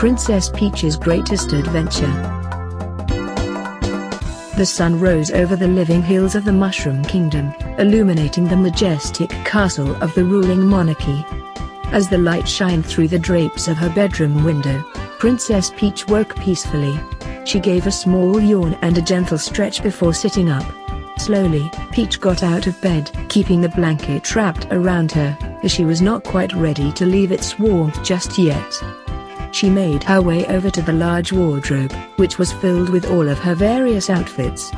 Princess Peach's Greatest Adventure. The sun rose over the living hills of the Mushroom Kingdom, illuminating the majestic castle of the ruling monarchy. As the light shined through the drapes of her bedroom window, Princess Peach woke peacefully. She gave a small yawn and a gentle stretch before sitting up. Slowly, Peach got out of bed, keeping the blanket wrapped around her, as she was not quite ready to leave its warmth just yet. She made her way over to the large wardrobe, which was filled with all of her various outfits.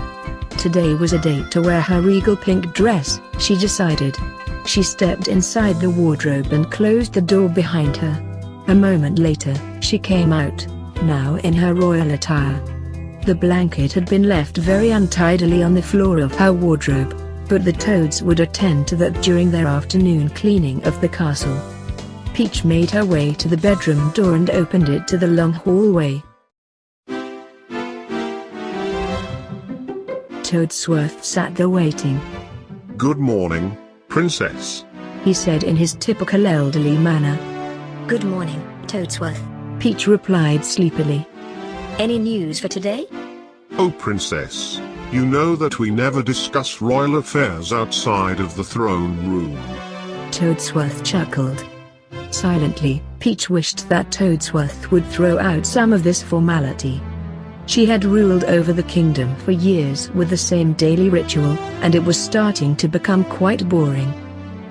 Today was a day to wear her regal pink dress, she decided. She stepped inside the wardrobe and closed the door behind her. A moment later, she came out, now in her royal attire. The blanket had been left very untidily on the floor of her wardrobe, but the Toads would attend to that during their afternoon cleaning of the castle. Peach made her way to the bedroom door and opened it to the long hallway. Toadsworth sat there waiting. "Good morning, Princess," he said in his typical elderly manner. "Good morning, Toadsworth," Peach replied sleepily. "Any news for today?" "Oh Princess, you know that we never discuss royal affairs outside of the throne room." Toadsworth chuckled. Silently, Peach wished that Toadsworth would throw out some of this formality. She had ruled over the kingdom for years with the same daily ritual, and it was starting to become quite boring.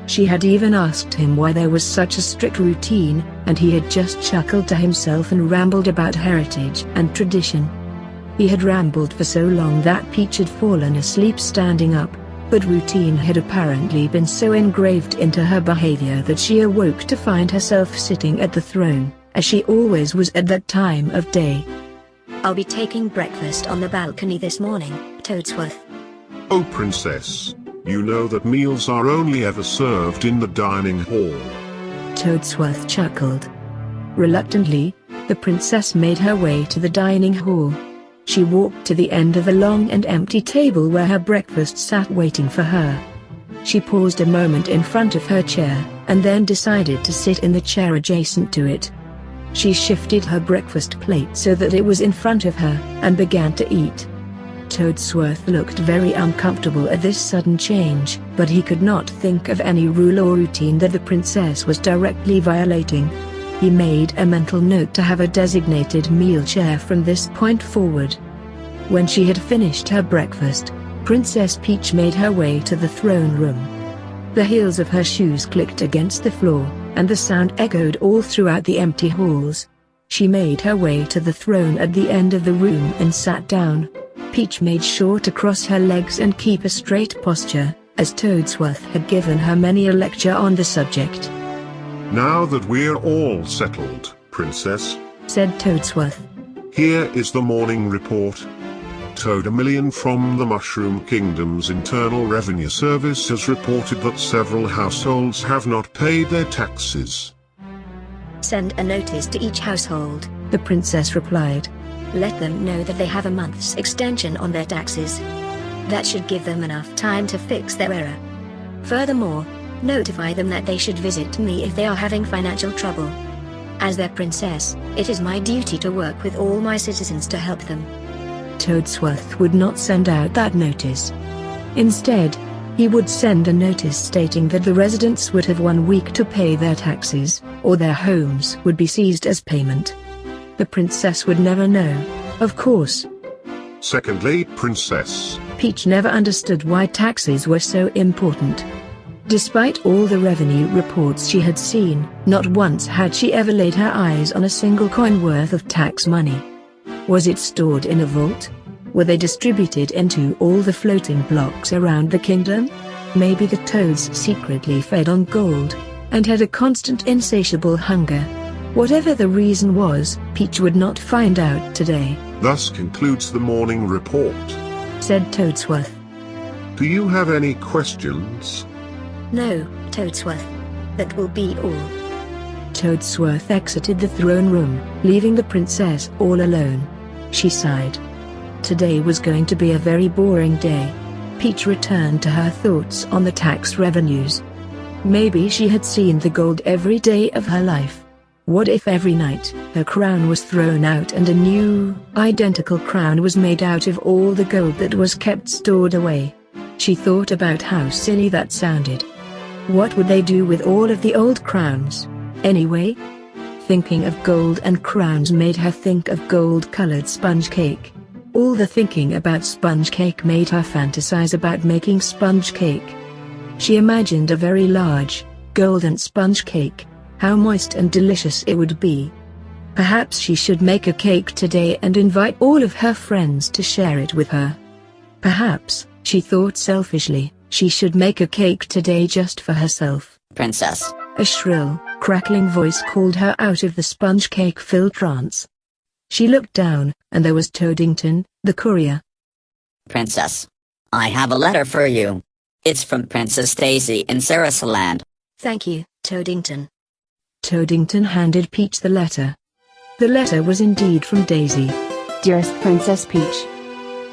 She had even asked him why there was such a strict routine, and he had just chuckled to himself and rambled about heritage and tradition. He had rambled for so long that Peach had fallen asleep standing up, but routine had apparently been so engraved into her behavior that she awoke to find herself sitting at the throne, as she always was at that time of day. "I'll be taking breakfast on the balcony this morning, Toadsworth." "Oh Princess, you know that meals are only ever served in the dining hall." Toadsworth chuckled. Reluctantly, the princess made her way to the dining hall. She walked to the end of a long and empty table where her breakfast sat waiting for her. She paused a moment in front of her chair, and then decided to sit in the chair adjacent to it. She shifted her breakfast plate so that it was in front of her, and began to eat. Toadsworth looked very uncomfortable at this sudden change, but he could not think of any rule or routine that the princess was directly violating. He made a mental note to have a designated meal chair from this point forward. When she had finished her breakfast, Princess Peach made her way to the throne room. The heels of her shoes clicked against the floor, and the sound echoed all throughout the empty halls. She made her way to the throne at the end of the room and sat down. Peach made sure to cross her legs and keep a straight posture, as Toadsworth had given her many a lecture on the subject. "Now that we're all settled, Princess," said Toadsworth, "here is the morning report. Toadamillion from the Mushroom Kingdom's Internal Revenue Service has reported that several households have not paid their taxes." "Send a notice to each household," the princess replied. "Let them know that they have a month's extension on their taxes. That should give them enough time to fix their error. Furthermore, notify them that they should visit me if they are having financial trouble. As their princess, it is my duty to work with all my citizens to help them." Toadsworth would not send out that notice. Instead, he would send a notice stating that the residents would have 1 week to pay their taxes, or their homes would be seized as payment. The princess would never know, of course. "Secondly, Princess," Peach never understood why taxes were so important. Despite all the revenue reports she had seen, not once had she ever laid her eyes on a single coin worth of tax money. Was it stored in a vault? Were they distributed into all the floating blocks around the kingdom? Maybe the Toads secretly fed on gold, and had a constant insatiable hunger. Whatever the reason was, Peach would not find out today. "Thus concludes the morning report," said Toadsworth. "Do you have any questions?" "No, Toadsworth. That will be all." Toadsworth exited the throne room, leaving the princess all alone. She sighed. Today was going to be a very boring day. Peach returned to her thoughts on the tax revenues. Maybe she had seen the gold every day of her life. What if every night, her crown was thrown out and a new, identical crown was made out of all the gold that was kept stored away? She thought about how silly that sounded. What would they do with all of the old crowns, anyway? Thinking of gold and crowns made her think of gold-colored sponge cake. All the thinking about sponge cake made her fantasize about making sponge cake. She imagined a very large, golden sponge cake. How moist and delicious it would be. Perhaps she should make a cake today and invite all of her friends to share it with her. Perhaps, she thought selfishly, she should make a cake today just for herself. Princess. A shrill, crackling voice called her out of the sponge cake-filled trance. She looked down, and there was Toadington, the courier. Princess. I have a letter for you. It's from Princess Daisy in Sarasaland. Thank you, Toadington. Toadington handed Peach the letter. The letter was indeed from Daisy. Dearest Princess Peach.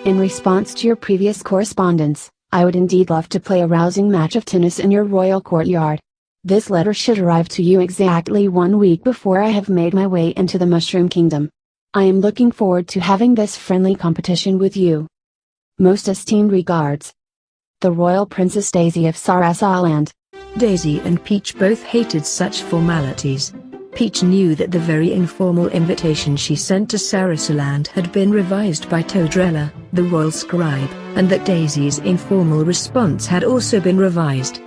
In response to your previous correspondence, I would indeed love to play a rousing match of tennis in your royal courtyard. This letter should arrive to you exactly 1 week before I have made my way into the Mushroom Kingdom. I am looking forward to having this friendly competition with you. Most esteemed regards. The Royal Princess Daisy of Sarasaland. Daisy and Peach both hated such formalities. Peach knew that the very informal invitation she sent to Sarasaland had been revised by Toadrella, the royal scribe, and that Daisy's informal response had also been revised.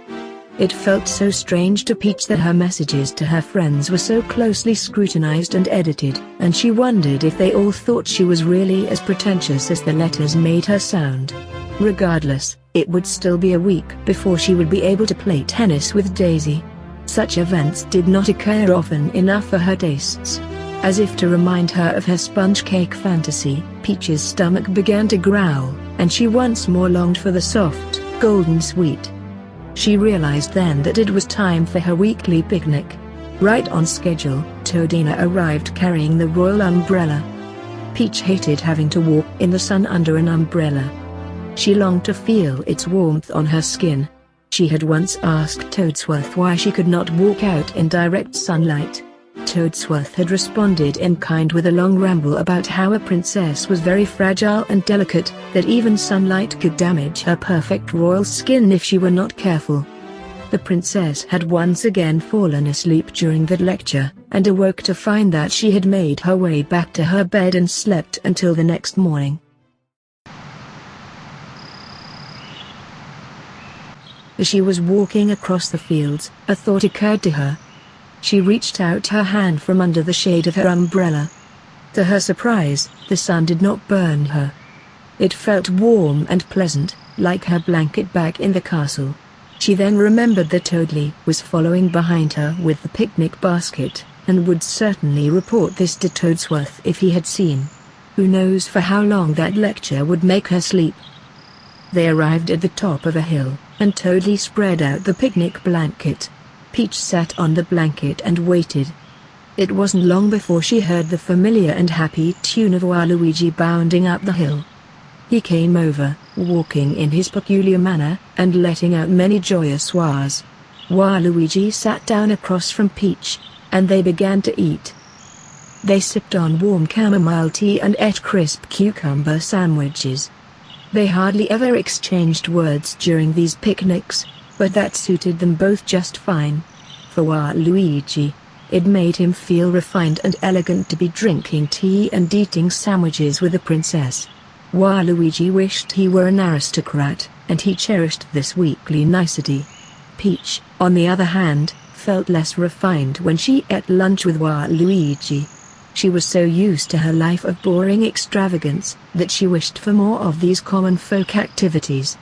It felt so strange to Peach that her messages to her friends were so closely scrutinized and edited, and she wondered if they all thought she was really as pretentious as the letters made her sound. Regardless, it would still be a week before she would be able to play tennis with Daisy. Such events did not occur often enough for her tastes. As if to remind her of her sponge cake fantasy, Peach's stomach began to growl, and she once more longed for the soft, golden sweet. She realized then that it was time for her weekly picnic. Right on schedule, Toadina arrived carrying the royal umbrella. Peach hated having to walk in the sun under an umbrella. She longed to feel its warmth on her skin. She had once asked Toadsworth why she could not walk out in direct sunlight. Toadsworth had responded in kind with a long ramble about how a princess was very fragile and delicate, that even sunlight could damage her perfect royal skin if she were not careful. The princess had once again fallen asleep during that lecture, and awoke to find that she had made her way back to her bed and slept until the next morning. As she was walking across the fields, a thought occurred to her. She reached out her hand from under the shade of her umbrella. To her surprise, the sun did not burn her. It felt warm and pleasant, like her blanket back in the castle. She then remembered that Toadley was following behind her with the picnic basket, and would certainly report this to Toadsworth if he had seen. Who knows for how long that lecture would make her sleep. They arrived at the top of a hill, and Toadley spread out the picnic blanket. Peach sat on the blanket and waited. It wasn't long before she heard the familiar and happy tune of Waluigi bounding up the hill. He came over, walking in his peculiar manner, and letting out many joyous wahs. Waluigi sat down across from Peach, and they began to eat. They sipped on warm chamomile tea and ate crisp cucumber sandwiches. They hardly ever exchanged words during these picnics, but that suited them both just fine. For Waluigi, it made him feel refined and elegant to be drinking tea and eating sandwiches with a princess. Waluigi wished he were an aristocrat, and he cherished this weekly nicety. Peach, on the other hand, felt less refined when she ate lunch with Waluigi. She was so used to her life of boring extravagance, that she wished for more of these common folk activities.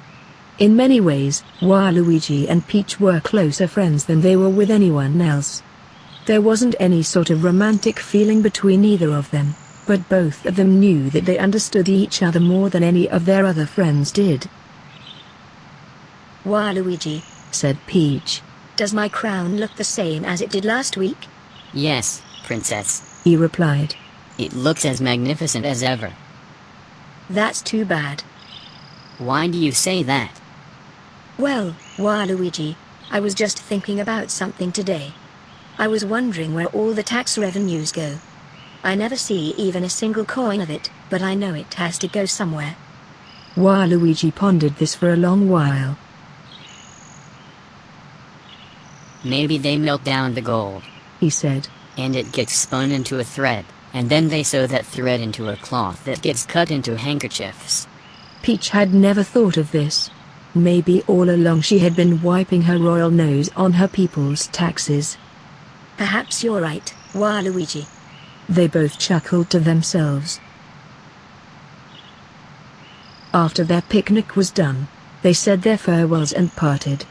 In many ways, Waluigi and Peach were closer friends than they were with anyone else. There wasn't any sort of romantic feeling between either of them, but both of them knew that they understood each other more than any of their other friends did. Waluigi, said Peach. does my crown look the same as it did last week? Yes, Princess. He replied. It looks as magnificent as ever. That's too bad. Why do you say that? Well, Waluigi, I was just thinking about something today. I was wondering where all the tax revenues go. I never see even a single coin of it, but I know it has to go somewhere. Waluigi pondered this for a long while. Maybe they melt down the gold, He said. and it gets spun into a thread, and then they sew that thread into a cloth that gets cut into handkerchiefs. Peach had never thought of this. Maybe all along she had been wiping her royal nose on her people's taxes. Perhaps you're right, Waluigi. They both chuckled to themselves. After their picnic was done, they said their farewells and parted.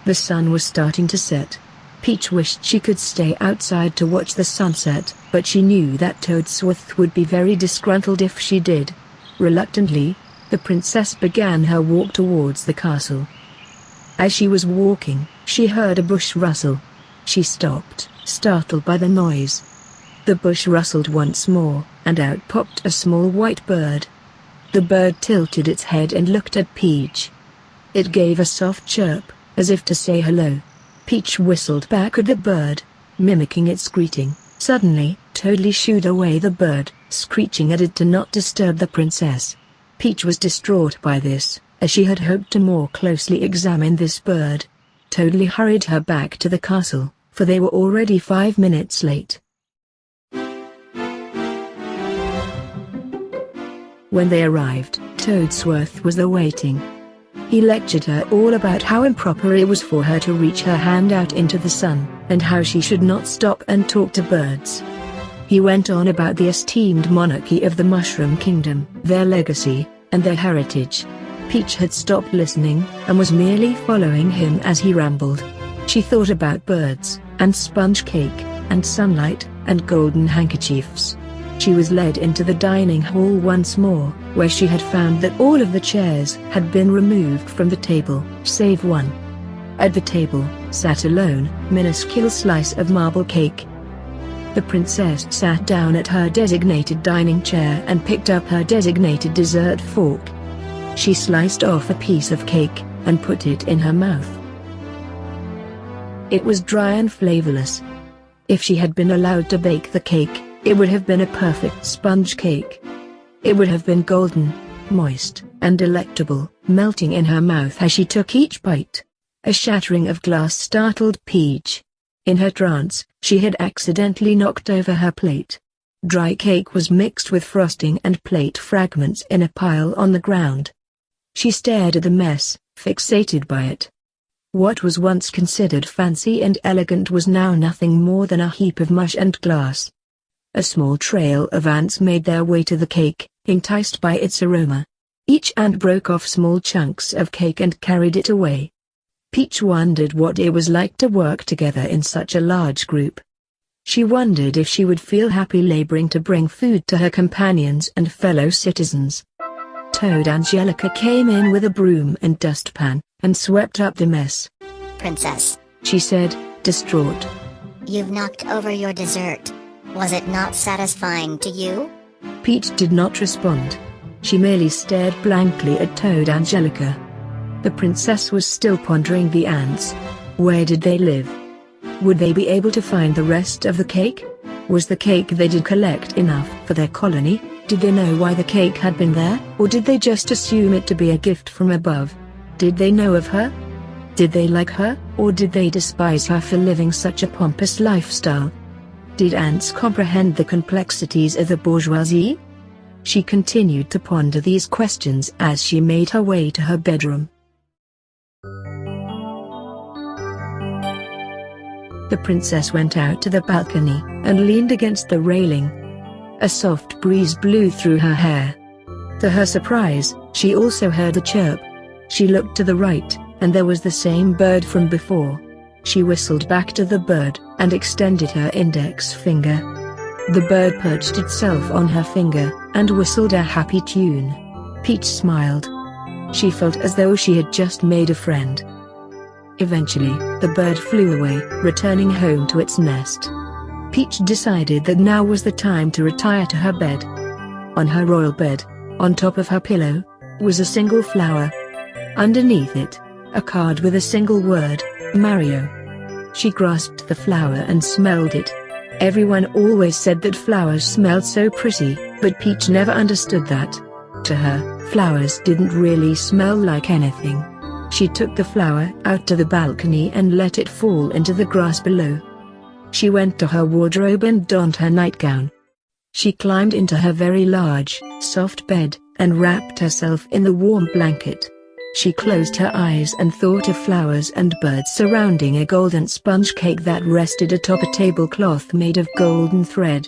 The sun was starting to set. Peach wished she could stay outside to watch the sunset, but she knew that Toadsworth would be very disgruntled if she did. Reluctantly, the princess began her walk towards the castle. As she was walking, she heard a bush rustle. She stopped, startled by the noise. The bush rustled once more, and out popped a small white bird. The bird tilted its head and looked at Peach. It gave a soft chirp, as if to say hello. Peach whistled back at the bird, mimicking its greeting. Suddenly, Toadly shooed away the bird, screeching at it to not disturb the princess. Peach was distraught by this, as she had hoped to more closely examine this bird. Toadly hurried her back to the castle, for they were already 5 minutes late. When they arrived, Toadsworth was there waiting. He lectured her all about how improper it was for her to reach her hand out into the sun, and how she should not stop and talk to birds. He went on about the esteemed monarchy of the Mushroom Kingdom, their legacy, and their heritage. Peach had stopped listening, and was merely following him as he rambled. She thought about birds, and sponge cake, and sunlight, and golden handkerchiefs. She was led into the dining hall once more, where she had found that all of the chairs had been removed from the table, save one. At the table, sat alone, minuscule slice of marble cake. The princess sat down at her designated dining chair and picked up her designated dessert fork. She sliced off a piece of cake, and put it in her mouth. It was dry and flavorless. If she had been allowed to bake the cake, it would have been a perfect sponge cake. It would have been golden, moist, and delectable, melting in her mouth as she took each bite. A shattering of glass startled Peach. In her trance, she had accidentally knocked over her plate. Dry cake was mixed with frosting and plate fragments in a pile on the ground. She stared at the mess, fixated by it. What was once considered fancy and elegant was now nothing more than a heap of mush and glass. A small trail of ants made their way to the cake, enticed by its aroma. Each ant broke off small chunks of cake and carried it away. Peach wondered what it was like to work together in such a large group. She wondered if she would feel happy laboring to bring food to her companions and fellow citizens. Toad Angelica came in with a broom and dustpan, and swept up the mess. Princess, She said, distraught. you've knocked over your dessert. Was it not satisfying to you? Peach did not respond. She merely stared blankly at Toad Angelica. The princess was still pondering the ants. Where did they live? Would they be able to find the rest of the cake? Was the cake they did collect enough for their colony? Did they know why the cake had been there, or did they just assume it to be a gift from above? Did they know of her? Did they like her, or did they despise her for living such a pompous lifestyle? Did ants comprehend the complexities of the bourgeoisie? She continued to ponder these questions as she made her way to her bedroom. The princess went out to the balcony, and leaned against the railing. A soft breeze blew through her hair. To her surprise, she also heard a chirp. She looked to the right, and there was the same bird from before. She whistled back to the bird, and extended her index finger. The bird perched itself on her finger, and whistled a happy tune. Peach smiled. She felt as though she had just made a friend. Eventually, the bird flew away, returning home to its nest. Peach decided that now was the time to retire to her bed. On her royal bed, on top of her pillow, was a single flower. Underneath it, a card with a single word, Mario. She grasped the flower and smelled it. Everyone always said that flowers smelled so pretty, but Peach never understood that. To her, flowers didn't really smell like anything. She took the flower out to the balcony and let it fall into the grass below. She went to her wardrobe and donned her nightgown. She climbed into her very large, soft bed, and wrapped herself in the warm blanket. She closed her eyes and thought of flowers and birds surrounding a golden sponge cake that rested atop a tablecloth made of golden thread.